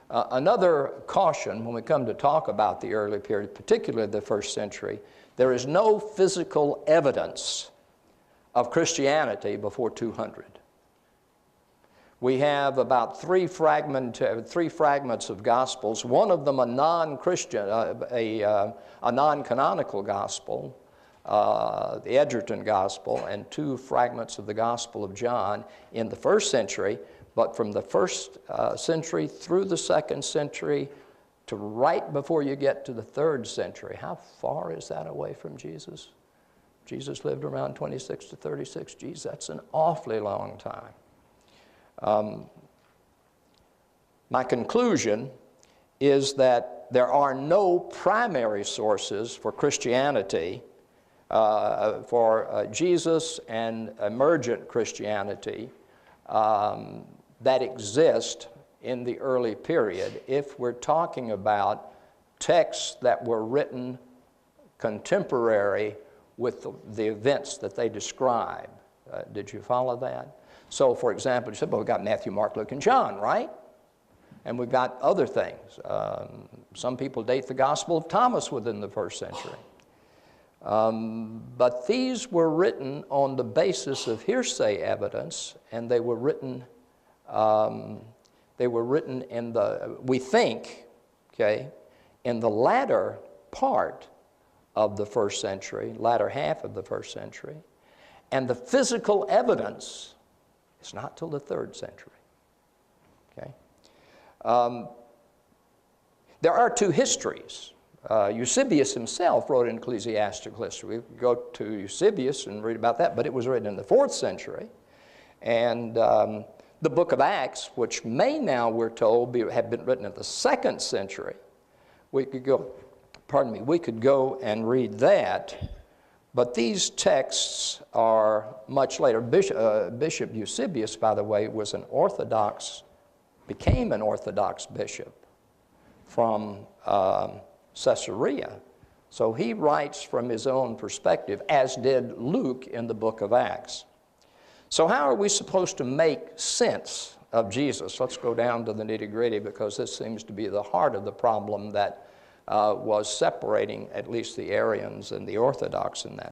Another caution when we come to talk about the early period, particularly the first century, there is no physical evidence of Christianity before 200. We have about three fragments of Gospels, one of them a non-Christian, a non-canonical Gospel, the Egerton Gospel, and two fragments of the Gospel of John in the first century. But from the first century through the second century to right before you get to the third century, how far is that away from Jesus? Jesus lived around 26 to 36. Geez, that's an awfully long time. My conclusion is that there are no primary sources for Christianity, for Jesus and emergent Christianity, that exist in the early period if we're talking about texts that were written contemporary with the events that they describe. Did you follow that? So, for example, you said, well, we've got Matthew, Mark, Luke, and John, right? And we've got other things. Some people date the Gospel of Thomas within the first century. But these were written on the basis of hearsay evidence, and they were written in the, we think, okay, in the latter part of the first century, latter half of the first century, and the physical evidence is not till the third century, okay? There are two histories. Eusebius himself wrote an ecclesiastical history. We could go to Eusebius and read about that, but it was written in the 4th century. And the book of Acts, which may now, we're told, have been written in the 2nd century, we could go, we could go and read that. But these texts are much later. Bishop Eusebius, by the way, was became an Orthodox bishop from Caesarea. So he writes from his own perspective, as did Luke in the book of Acts. So how are we supposed to make sense of Jesus? Let's go down to the nitty-gritty, because this seems to be the heart of the problem that was separating at least the Arians and the Orthodox in that.